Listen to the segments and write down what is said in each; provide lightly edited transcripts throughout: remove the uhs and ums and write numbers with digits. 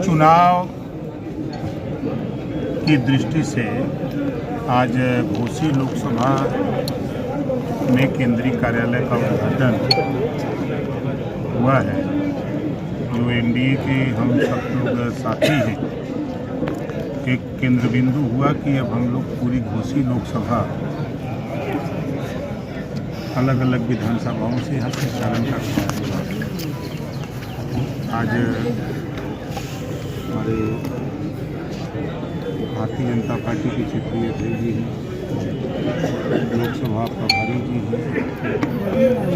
चुनाव की दृष्टि से आज घोसी लोकसभा में केंद्रीय कार्यालय का उद्घाटन हुआ है। जो एनडीए के हम सब लोग साथी हैं, एक केंद्र बिंदु हुआ कि अब हम लोग पूरी घोसी लोकसभा अलग अलग विधानसभाओं से यहाँ संचालन करते हैं। आज हमारे भारतीय जनता पार्टी के क्षेत्रीय अध्यक्ष जी हैं, लोकसभा प्रभारी जी हैं और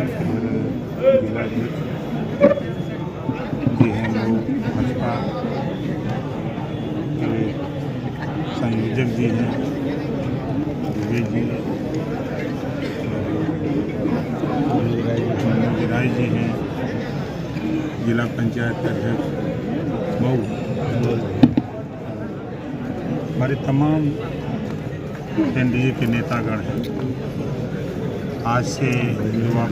जिला अध्यक्ष जी हैं, लोग भाजपा के संयोजक जी हैं, विवेक जी राय जी हैं, जिला पंचायत अध्यक्ष मऊ, हमारे तमाम एनडीए के नेतागण हैं। आज से युवा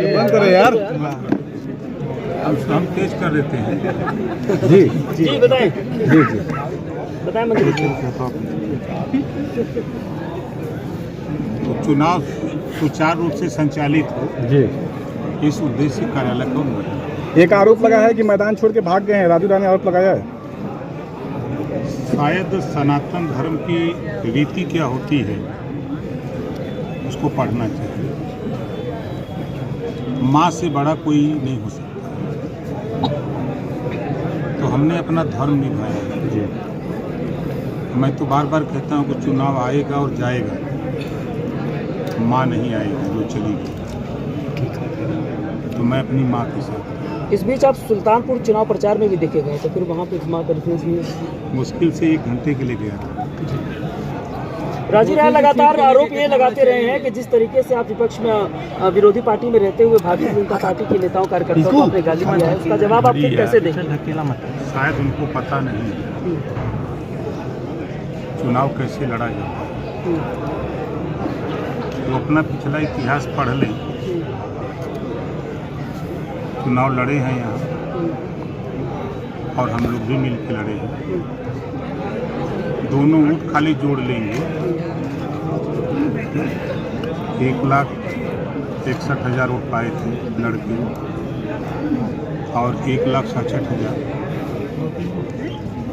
बंद करो यार, हम तेज कर देते हैं। जी जी बताएं, जी जी बताएं मंत्री। तो चुनाव सुचारू रूप से संचालित हो, जी। इस उद्देश्य से कार्यालय का उद्घाटन। एक आरोप लगा है कि मैदान छोड़ के भाग गए हैं, राजू राय ने आरोप लगाया है। शायद सनातन धर्म की रीति क्या होती है उसको पढ़ना चाहिए। माँ से बड़ा कोई नहीं हो सकता, तो हमने अपना धर्म निभाया है। मैं तो बार बार कहता हूँ कि चुनाव आएगा और जाएगा, माँ नहीं आएगी जो चली गई। तो मैं अपनी माँ के साथ। इस बीच आप सुल्तानपुर चुनाव प्रचार में भी देखे गए, तो फिर वहाँ पे मां कॉन्फ्रेंस में मुश्किल से 1 घंटे के लिए गया था। राजू राय लगातार आरोप ये लगाते रहे हैं कि जिस तरीके से आप विपक्ष में विरोधी पार्टी में रहते हुए भारतीय जनता पार्टी के नेताओं कार्यकर्ताओं को आपने गाली दिया है, उसका जवाब आप फिर कैसे देंगे? शायद उनको पता नहीं है चुनाव कैसे लड़ा जाता है। तो अपना पिछला इतिहास पढ़ लें। चुनाव लड़े हैं यहाँ और हम लोग भी मिल के लड़े हैं। दोनों वोट खाली जोड़ लेंगे 1,61,000 वोट पाए थे लड़के और 1,67,000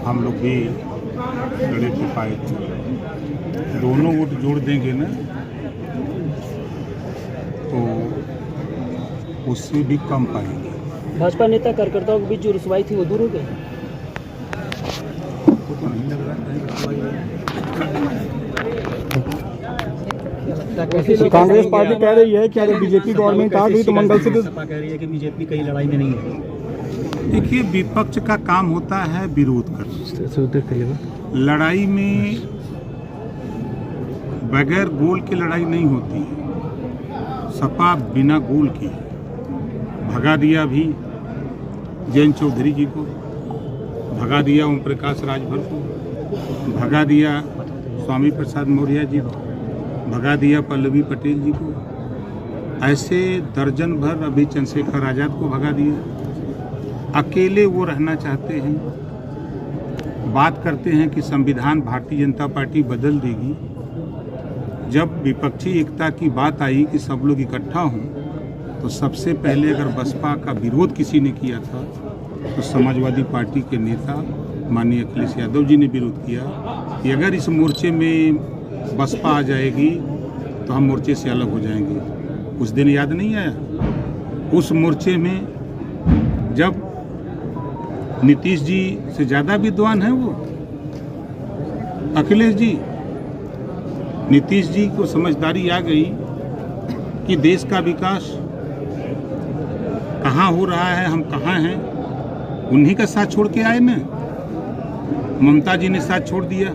हम लोग भी लड़े के पाए थे। दोनों वोट जोड़ देंगे ना तो उससे भी कम पाएंगे। भाजपा नेता कार्यकर्ताओं के बीच जो रुसवाई थी वो दूर हो गई? वो तो नहीं लग रहा है। कांग्रेस पार्टी कह रही है कि अगर बीजेपी गवर्नमेंट आ गई तो मंगल से सपा कह रही है कि बीजेपी कहीं लड़ाई में नहीं है। देखिए, विपक्ष का काम होता है विरोध करना। लड़ाई में बगैर गोल के लड़ाई नहीं होती है। सपा बिना गोल की भगा दिया भी जयंत चौधरी जी को, भगा दिया ओम प्रकाश राजभर को, भगा दिया स्वामी प्रसाद मौर्य जी को, भगा दिया पल्लवी पटेल जी को। ऐसे दर्जन भर अभी चंद्रशेखर आजाद को भगा दिया। अकेले वो रहना चाहते हैं। बात करते हैं कि संविधान भारतीय जनता पार्टी बदल देगी। जब विपक्षी एकता की बात आई कि सब लोग इकट्ठा हों, तो सबसे पहले अगर बसपा का विरोध किसी ने किया था तो समाजवादी पार्टी के नेता माननीय अखिलेश यादव जी ने विरोध किया कि अगर इस मोर्चे में बसपा आ जाएगी तो हम मोर्चे से अलग हो जाएंगे। उस दिन याद नहीं आया? उस मोर्चे में जब नीतीश जी से ज़्यादा विद्वान हैं वो अखिलेश जी, नीतीश जी को समझदारी आ गई कि देश का विकास कहाँ हो रहा है, हम कहाँ हैं। उन्हीं का साथ छोड़ के आए ना। ममता जी ने साथ छोड़ दिया।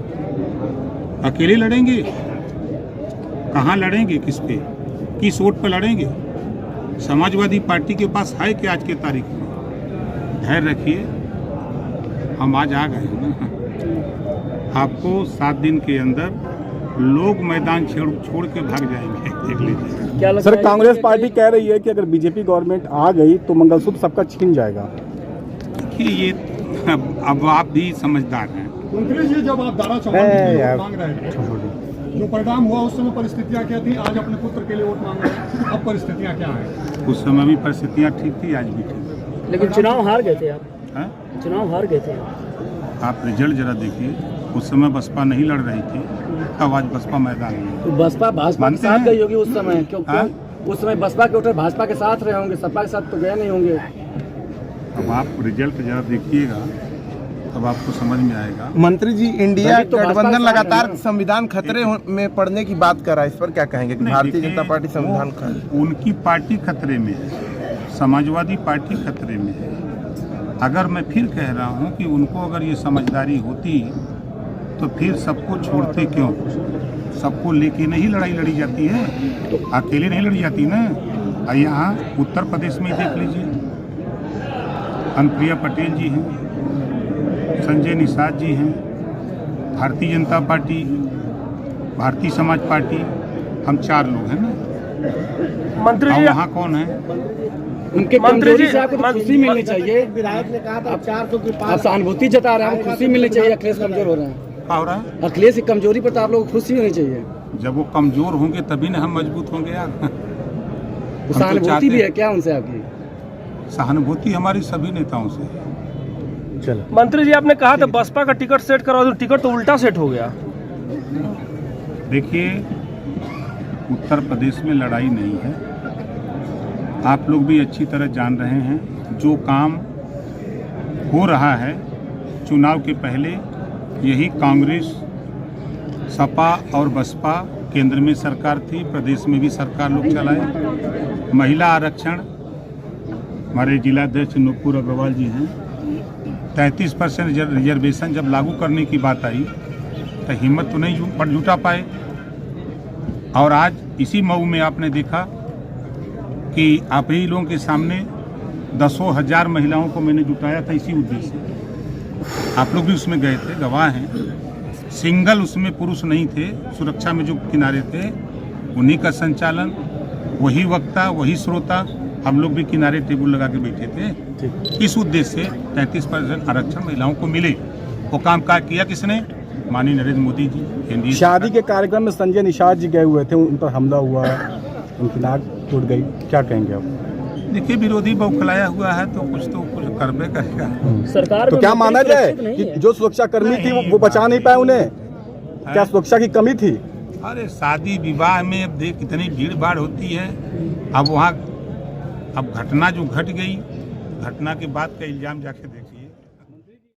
अकेले लड़ेंगे? कहाँ लड़ेंगे? किस पे, किस वोट पे लड़ेंगे? समाजवादी पार्टी के पास है कि आज के तारीख में? धैर्य रखिए, हम आज आ गए हैं ना। आपको 7 दिन के अंदर लोग मैदान छोड़ के भाग जाएंगे, देख लीजिए। क्या लगता सर है कांग्रेस कि- पार्टी कह रही है कि अगर बीजेपी गवर्नमेंट आ गई तो मंगलसूत्र सबका छीन जाएगा। देखिए ये अब आप भी समझदार हैं। मंत्री जी, जब आप धारा 54 के लिए वोट मांग रहे थे, जो परिणाम हुआ उस समय परिस्थितियां क्या थी? आज अपने पुत्र के लिए वोट मांग रहे हैं, अब परिस्थितियां क्या हैं? उस समय भी परिस्थितियाँ ठीक थी, आज भी ठीक लेकिन चुनाव हार गए थे आप, है। चुनाव हार गए थे आप। आप रिजल्ट जरा देखिए, उस समय बसपा नहीं लड़ रही थी, अब आज बसपा मैदान में। तो बसपा भाजपा के मानते साथ हैं? गई होगी उस समय, क्योंकि हाँ? उस समय बसपा के वोटर भाजपा के साथ रहे होंगे, सपा के साथ तो गए नहीं होंगे। अब आप रिजल्ट जरा देखिएगा, तब आपको समझ में आएगा। मंत्री जी, इंडिया तभी तो भाजपा गठबंधन के साथ लगातार है ना। संविधान खतरे में पड़ने की बात कर रहा है, इस पर क्या कहेंगे कि नहीं, भारतीय देखिए, जनता पार्टी संविधान वो उनकी पार्टी खतरे में है, समाजवादी पार्टी खतरे में है। अगर मैं फिर कह रहा हूँ कि उनको अगर ये समझदारी होती तो फिर सबको छोड़ते क्यों? सबको लेके नहीं लड़ाई लड़ी जाती है, अकेले नहीं लड़ी जाती ना। यहाँ उत्तर प्रदेश में ही देख लीजिए, अनुप्रिया पटेल जी हैं, संजय निषाद जी हैं, भारतीय जनता पार्टी, भारतीय समाज पार्टी, हम 4 लोग हैं ना। मंत्री और जी, वहाँ कौन है? उनके मंत्री कमजोरी जी- से आपको तो खुशी मिलनी चाहिए। विधायक ने कहा था 400 के आप सहानुभूति जता रहे हैं, खुशी मिलनी चाहिए। अखिलेश कमजोर हो रहे हैं, क्या हो रहा है? अखिलेश की कमजोरी पर तो आप लोगों को खुशी होनी चाहिए। जब वो कमजोर होंगे तभी ना हम मजबूत होंगे यार। तो हम तो सहानुभूति चाहते भी है हैं। क्या उनसे आपकी? सहानुभूति हमारी सभी नेताओं से है। मंत्री जी आपने कहा था बसपा का टिकट सेट करवा दो, टिकट तो उल्टा सेट हो गया। देखिए, उत्तर प्रदेश में लड़ाई नहीं है, आप लोग भी अच्छी तरह जान रहे हैं। जो काम हो रहा है चुनाव के पहले, यही कांग्रेस, सपा और बसपा केंद्र में सरकार थी, प्रदेश में भी सरकार लोग चलाए। महिला आरक्षण हमारे जिलाध्यक्ष नूपुर अग्रवाल जी हैं, 33% रिजर्वेशन जब लागू करने की बात आई तो हिम्मत तो नहीं जुटा पाए। और आज इसी मऊ में आपने देखा कि आप ही लोगों के सामने दसों हजार महिलाओं को मैंने जुटाया था इसी उद्देश्य से। आप लोग भी उसमें गए थे, गवाह हैं। सिंगल उसमें पुरुष नहीं थे, सुरक्षा में जो किनारे थे उन्हीं का संचालन, वही वक्ता, वही श्रोता, हम लोग भी किनारे टेबल लगा के बैठे थे। इस उद्देश्य से 33% आरक्षण महिलाओं को मिले। वो काम काज किया किसने? माननीय नरेंद्र मोदी जी, एनडीए शादी के कार्यक्रम में संजय निषाद जी गए हुए थे, उन पर हमला हुआ, उनकी नाक टूट गई, क्या कहेंगे आप? देखिए, विरोधी बौखलाया हुआ है तो कुछ करबे करेगा। सरकार तो में क्या मंत्री माना जाए सुरक्षित नहीं कि है। जो सुरक्षा कर्मी थी वो बचा नहीं पाए उन्हें? क्या सुरक्षा की कमी थी? अरे शादी विवाह में अब देख कितनी भीड़ भाड़ होती है। अब वहाँ अब घटना जो घट गई, घटना के बाद का इल्जाम जाके देखिए।